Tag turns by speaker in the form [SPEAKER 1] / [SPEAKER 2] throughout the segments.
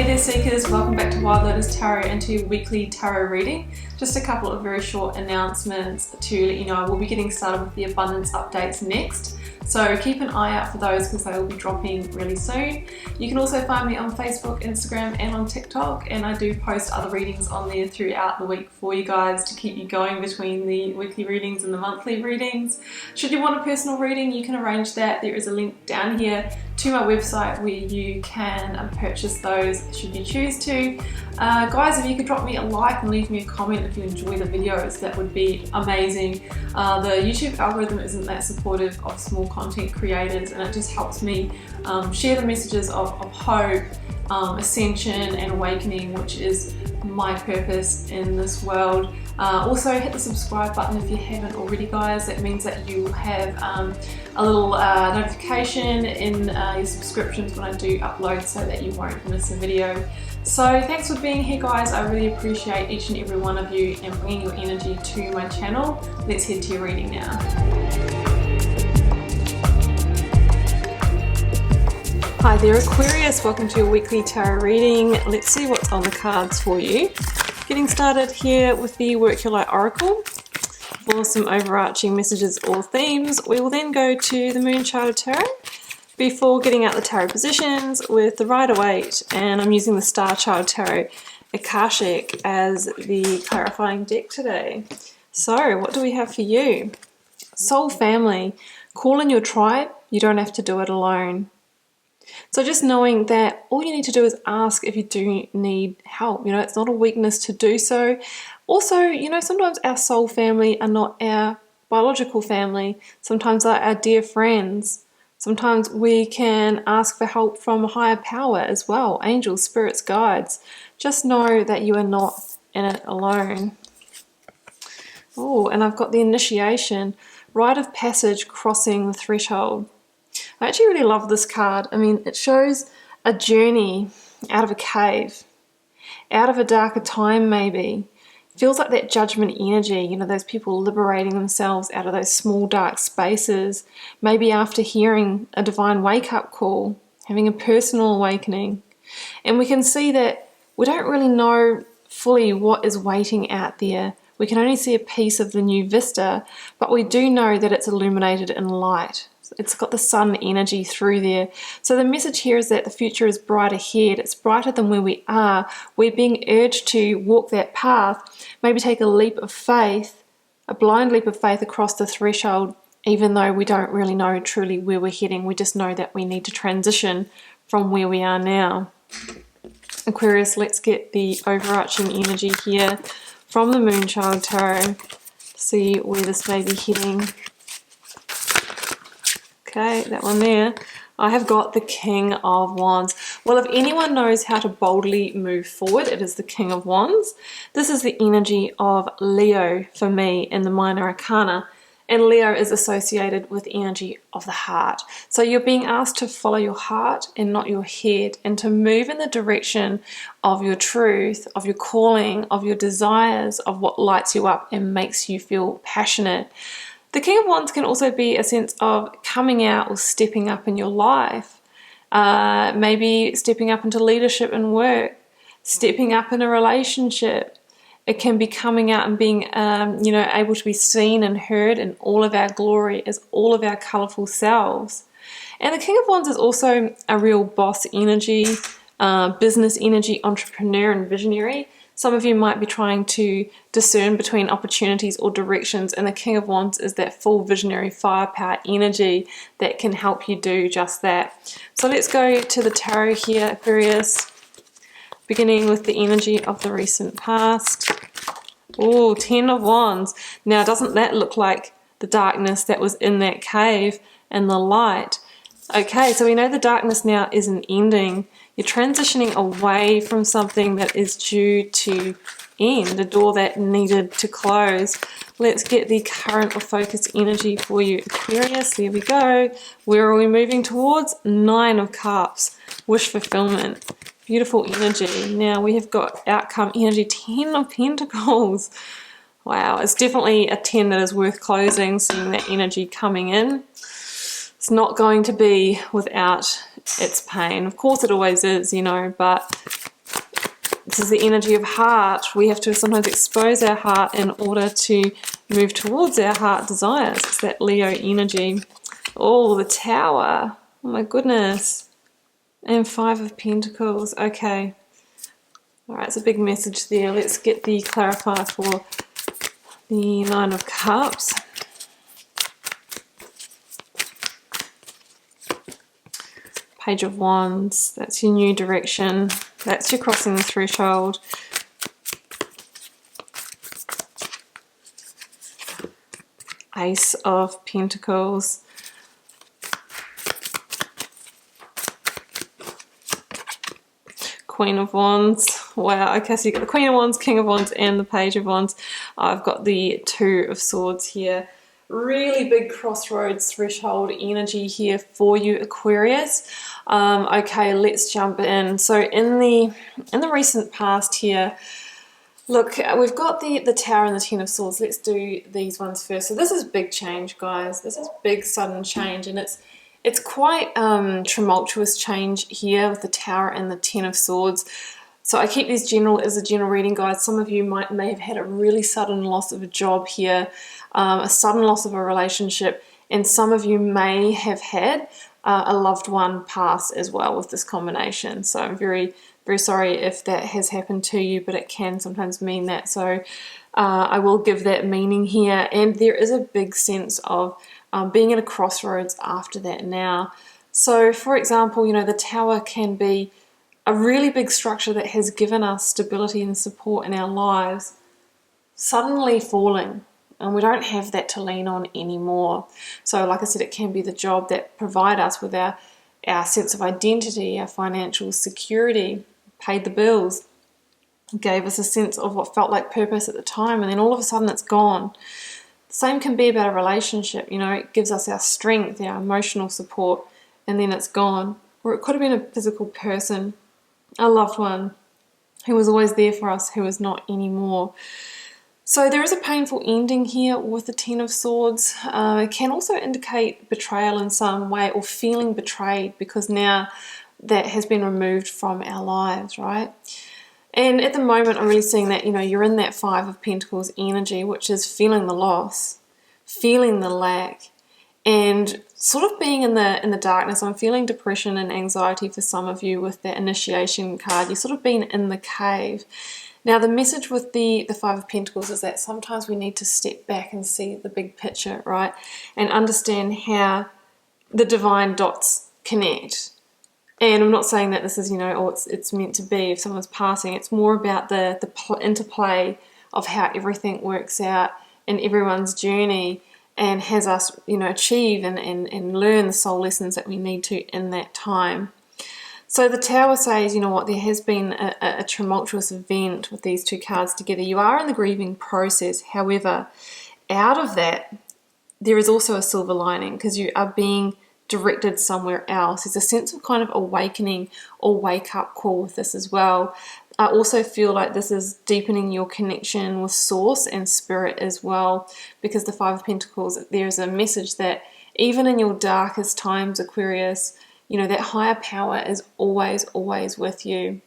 [SPEAKER 1] there Seekers, welcome back to Wild Lotus Tarot and to your weekly tarot reading. Just a couple of very short announcements to let you know we'll be getting started with the abundance updates next. So keep an eye out for those because they will be dropping really soon. You can also find me on Facebook, Instagram and on TikTok, and I do post other readings on there throughout the week for you guys to keep you going between the weekly readings and the monthly readings. Should you want a personal reading, you can arrange that. There is a link down here to my website where you can purchase those should you choose to. Guys, if you could drop me a like and leave me a comment if you enjoy the videos, that would be amazing. The YouTube algorithm isn't that supportive of small content creators, and it just helps me share the messages of hope, ascension and awakening, which is my purpose in this world. Also hit the subscribe button if you haven't already, guys. That means that you have a little notification in your subscriptions when I do upload so that you won't miss a video. So thanks for being here, guys. I really appreciate each and every one of you and bringing your energy to my channel. Let's head to your reading now. Hi there Aquarius, welcome to your weekly tarot reading. Let's see what's on the cards for you. Getting started here with the Work Your Light Oracle for some overarching messages or themes. We will then go to the Moon Chart Tarot before getting out the tarot positions with the Rider-Waite, and I'm using the Star Child Tarot Akashic as the clarifying deck today. So what do we have for you? Soul family, call in your tribe. You don't have to do it alone. So just knowing that all you need to do is ask if you do need help. You know, it's not a weakness to do so. Also, you know, sometimes our soul family are not our biological family. Sometimes they're our dear friends. Sometimes we can ask for help from a higher power as well. Angels, spirits, guides. Just know that you are not in it alone. Oh, and I've got the initiation. Rite of passage, crossing the threshold. I actually really love this card. I mean, it shows a journey out of a cave, out of a darker time maybe. Feels like that judgment energy, you know, those people liberating themselves out of those small dark spaces, maybe after hearing a divine wake-up call, having a personal awakening. And we can see that we don't really know fully what is waiting out there. We can only see a piece of the new vista, but we do know that it's illuminated in light. It's got the sun energy through there. So the message here is that the future is bright ahead. It's brighter than where we are. We're being urged to walk that path, maybe take a leap of faith, a blind leap of faith across the threshold, even though we don't really know truly where we're heading. We just know that we need to transition from where we are now. Aquarius, let's get the overarching energy here from the Moonchild Tarot. See where this may be heading. Okay, that one there. I have got the King of Wands. Well, if anyone knows how to boldly move forward, it is the King of Wands. This is the energy of Leo for me in the Minor Arcana. And Leo is associated with the energy of the heart. So you're being asked to follow your heart and not your head, and to move in the direction of your truth, of your calling, of your desires, of what lights you up and makes you feel passionate. The King of Wands can also be a sense of coming out or stepping up in your life. Maybe stepping up into leadership and work, stepping up in a relationship. It can be coming out and being, you know, able to be seen and heard in all of our glory as all of our colourful selves. And the King of Wands is also a real boss energy, business energy, entrepreneur and visionary. Some of you might be trying to discern between opportunities or directions, and the King of Wands is that full visionary firepower energy that can help you do just that. So let's go to the tarot here, Aquarius, beginning with the energy of the recent past. Oh, 10 of Wands. Now, doesn't that look like the darkness that was in that cave and the light? Okay, so we know the darkness now isn't ending. You're transitioning away from something that is due to end, a door that needed to close. Let's get the current or focus energy for you, Aquarius. There we go. Where are we moving towards? 9 of Cups, wish fulfillment. Beautiful energy. Now we have got outcome energy, 10 of Pentacles. Wow, it's definitely a 10 that is worth closing, seeing that energy coming in. It's not going to be without its pain. Of course it always is, you know, but This is the energy of heart. We have to sometimes expose our heart in order to move towards our heart desires. It's that Leo energy. Oh, the Tower. Oh my goodness. And 5 of Pentacles. Okay. Alright, it's a big message there. Let's get the clarifier for the 9 of Cups. Page of Wands. That's your new direction. That's your crossing the threshold. Ace of Pentacles. Queen of Wands. Wow, okay, so you've got the Queen of Wands, King of Wands, and the Page of Wands. I've got the 2 of Swords here. Really big crossroads threshold energy here for you, Aquarius. Okay, let's jump in. So in the recent past here, look, we've got the Tower and the 10 of Swords. Let's do these ones first. So this is big change, guys. This is big sudden change, and it's quite tumultuous change here with the Tower and the 10 of Swords. So I keep these as a general reading, guys. Some of you may have had a really sudden loss of a job here, a sudden loss of a relationship, and some of you may have had a loved one pass as well with this combination. So I'm very, very sorry if that has happened to you, but it can sometimes mean that. So I will give that meaning here. And there is a big sense of being at a crossroads after that now. So for example, you know, the Tower can be a really big structure that has given us stability and support in our lives suddenly falling, and we don't have that to lean on anymore. So like I said, it can be the job that provide us with our sense of identity, our financial security, paid the bills, gave us a sense of what felt like purpose at the time, and then all of a sudden it's gone. The same can be about a relationship. You know, it gives us our strength, our emotional support, and then it's gone. Or it could have been a physical person, a loved one who was always there for us, who is not anymore. So there is a painful ending here with the 10 of Swords. It can also indicate betrayal in some way, or feeling betrayed, because now that has been removed from our lives, right? And at the moment I'm really seeing that, you know, you're in that 5 of Pentacles energy, which is feeling the loss, feeling the lack, and sort of being in the darkness. I'm feeling depression and anxiety for some of you with that initiation card. You've sort of been in the cave. Now the message with the 5 of Pentacles is that sometimes we need to step back and see the big picture, right? And understand how the divine dots connect. And I'm not saying that this is, you know, oh, it's meant to be if someone's passing. It's more about the interplay of how everything works out in everyone's journey, and has us, you know, achieve and learn the soul lessons that we need to in that time. So the Tower says, you know what, there has been a tumultuous event with these 2 cards together. You are in the grieving process. However, out of that, there is also a silver lining, because you are being directed somewhere else. There's a sense of kind of awakening or wake up call with this as well. I also feel like this is deepening your connection with Source and Spirit as well, because the 5 of Pentacles, there's a message that even in your darkest times, Aquarius, you know, that higher power is always, always with you.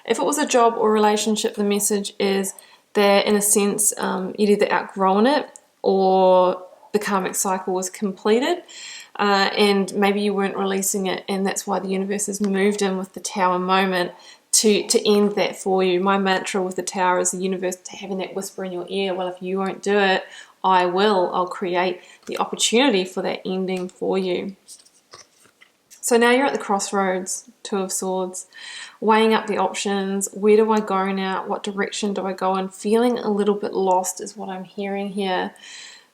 [SPEAKER 1] If it was a job or relationship, the message is that in a sense, you'd either outgrown it or the karmic cycle was completed. And maybe you weren't releasing it, and that's why the universe has moved in with the Tower moment to end that for you. My mantra with the Tower is the universe having that whisper in your ear, well, if you won't do it, I will. I'll create the opportunity for that ending for you. So now you're at the crossroads, 2 of Swords, weighing up the options. Where do I go now? What direction do I go in? Feeling a little bit lost is what I'm hearing here.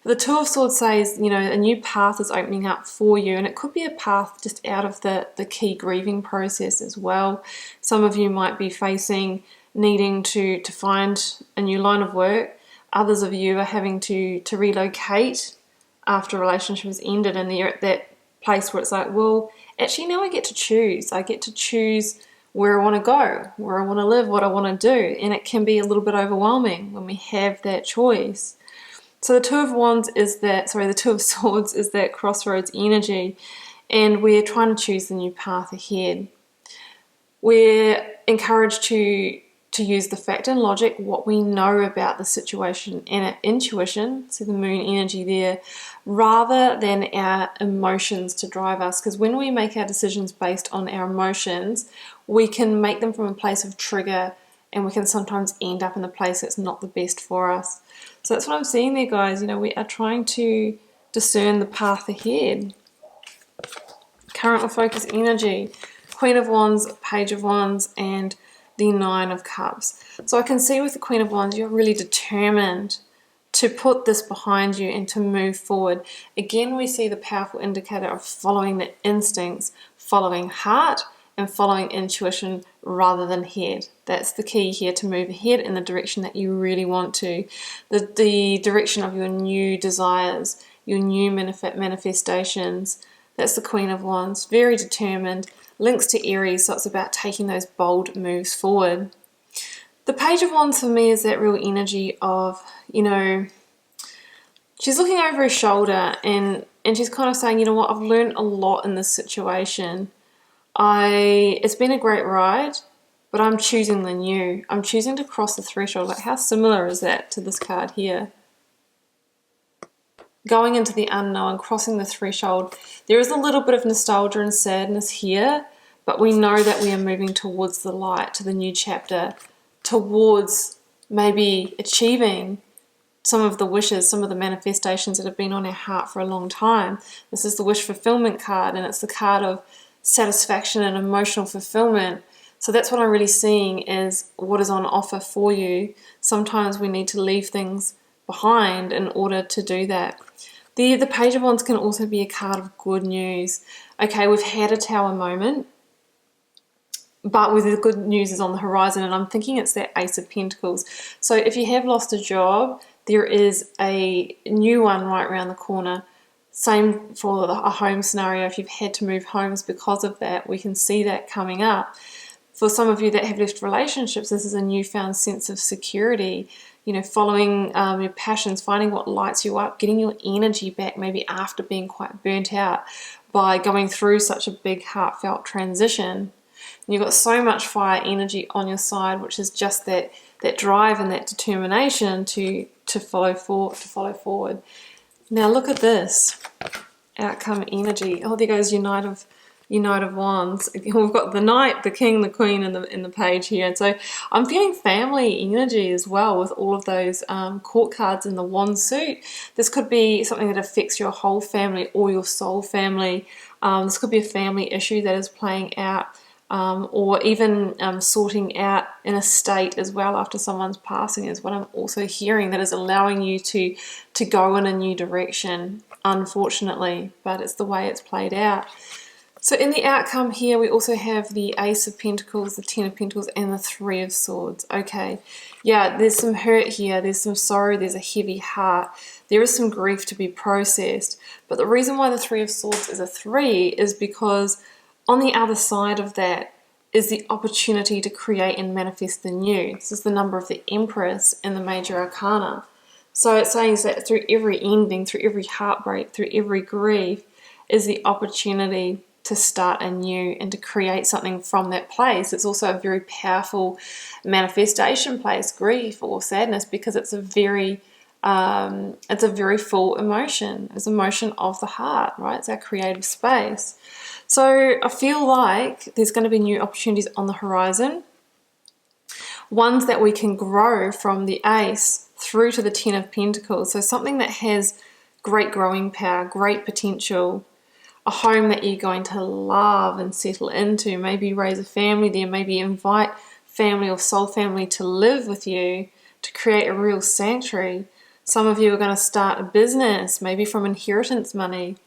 [SPEAKER 1] The 2 of Swords says, you know, a new path is opening up for you, and it could be a path just out of the key grieving process as well. Some of you might be facing needing to find a new line of work. Others of you are having to relocate after a relationship has ended, and you're at that place where it's like, well, actually now I get to choose. I get to choose where I want to go, where I want to live, what I want to do, and it can be a little bit overwhelming when we have that choice. So the 2 of Wands is that, the 2 of Swords is that crossroads energy, and we're trying to choose the new path ahead. We're encouraged to to use the fact and logic, what we know about the situation, and our intuition, so the moon energy there, rather than our emotions to drive us. Because when we make our decisions based on our emotions, we can make them from a place of trigger, and we can sometimes end up in a place that's not the best for us. So that's what I'm seeing there, guys. You know, we are trying to discern the path ahead. Current or focus energy, Queen of Wands, Page of Wands, and the Nine of Cups. So I can see with the Queen of Wands, you're really determined to put this behind you and to move forward. Again, we see the powerful indicator of following the instincts, following heart, and following intuition rather than head. That's the key here, to move ahead in the direction that you really want to. The direction of your new desires, your new manifestations. That's the Queen of Wands, very determined. Links to Aries, so it's about taking those bold moves forward. The Page of Wands for me is that real energy of, you know, she's looking over her shoulder and she's kind of saying, you know what, I've learned a lot in this situation. It's been a great ride, but I'm choosing the new. I'm choosing to cross the threshold. Like, how similar is that to this card here? Going into the unknown, crossing the threshold. There is a little bit of nostalgia and sadness here, but we know that we are moving towards the light, to the new chapter, towards maybe achieving some of the wishes, some of the manifestations that have been on our heart for a long time. This is the wish fulfillment card, and it's the card of satisfaction and emotional fulfillment. So that's what I'm really seeing is what is on offer for you. Sometimes we need to leave things behind in order to do that. The Page of Wands can also be a card of good news. Okay, we've had a tower moment, but with the good news is on the horizon, and I'm thinking it's that Ace of Pentacles. So if you have lost a job, there is a new one right around the corner. Same for a home scenario. If you've had to move homes because of that, we can see that coming up. For some of you that have left relationships, this is a newfound sense of security. You know, following your passions, finding what lights you up, getting your energy back, maybe after being quite burnt out by going through such a big heartfelt transition. And you've got so much fire energy on your side, which is just that drive and that determination to follow forward. Now look at this outcome energy. Oh, there goes your Knight of Wands. We've got the Knight, the King, the Queen, and the Page here. And so I'm feeling family energy as well with all of those court cards in the Wand suit. This could be something that affects your whole family or your soul family. This could be a family issue that is playing out, or even sorting out an estate as well after someone's passing is what I'm also hearing, that is allowing you to go in a new direction, unfortunately, but it's the way it's played out. So in the outcome here, we also have the Ace of Pentacles, the Ten of Pentacles, and the Three of Swords. Okay, yeah, there's some hurt here, there's some sorrow, there's a heavy heart, there is some grief to be processed. But the reason why the Three of Swords is a 3 is because on the other side of that is the opportunity to create and manifest the new. This is the number of the Empress in the Major Arcana. So it's saying that through every ending, through every heartbreak, through every grief, is the opportunity to start anew and to create something from that place. It's also a very powerful manifestation place, grief or sadness, because it's a very full emotion. It's emotion of the heart, right? It's our creative space. So I feel like there's going to be new opportunities on the horizon, ones that we can grow from the Ace through to the Ten of Pentacles. So something that has great growing power, great potential, a home that you're going to love and settle into, maybe raise a family there, maybe invite family or soul family to live with you, to create a real sanctuary. Some of you are going to start a business, maybe from inheritance money,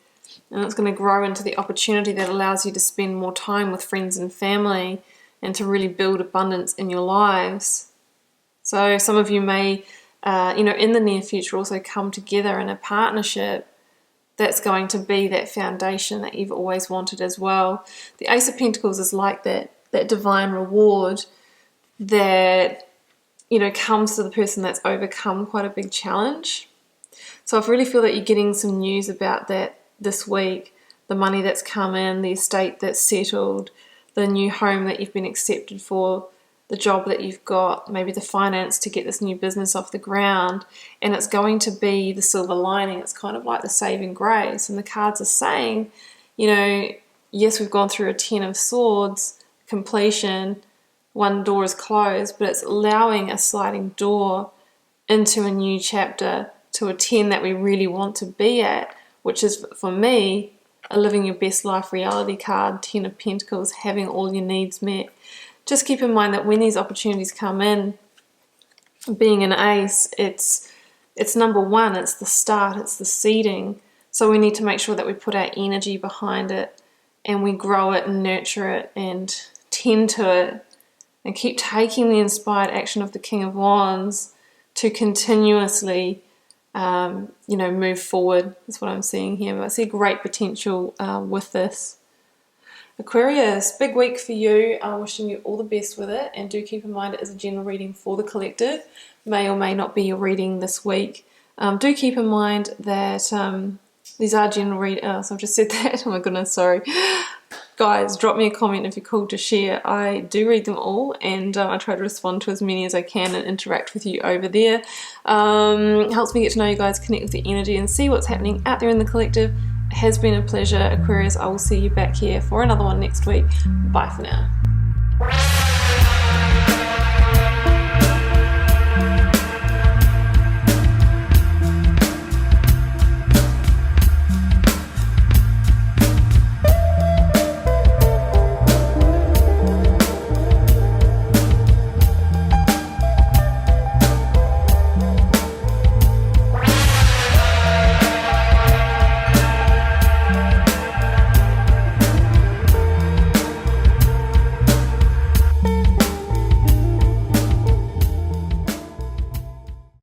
[SPEAKER 1] and it's going to grow into the opportunity that allows you to spend more time with friends and family and to really build abundance in your lives. So some of you may, in the near future also come together in a partnership that's going to be that foundation that you've always wanted as well. The Ace of Pentacles is like that divine reward that, comes to the person that's overcome quite a big challenge. So I really feel that you're getting some news about that this week. The money that's come in, the estate that's settled, the new home that you've been accepted for, the job that you've got, maybe the finance to get this new business off the ground, and it's going to be the silver lining. It's kind of like the saving grace, and the cards are saying, you know, yes, we've gone through a 10 of Swords, completion, one door is closed, but it's allowing a sliding door into a new chapter, to a 10 that we really want to be at, which is, for me, a living your best life reality card, 10 of Pentacles, having all your needs met. Just keep in mind that when these opportunities come in, being an ace, it's number one, it's the start, it's the seeding. So we need to make sure that we put our energy behind it, and we grow it and nurture it and tend to it, and keep taking the inspired action of the King of Wands to continuously, you know, move forward. That's what I'm seeing here. But I see great potential with this. Aquarius, big week for you. I'm wishing you all the best with it, and do keep in mind it is a general reading for the collective. May or may not be your reading this week. Do keep in mind that these are general readings. So I've just said that. Oh my goodness, sorry. Guys, drop me a comment if you're called to share. I do read them all, and I try to respond to as many as I can and interact with you over there. Helps me get to know you guys, connect with the energy, and see what's happening out there in the collective. It has been a pleasure, Aquarius. I will see you back here for another one next week. Bye for now.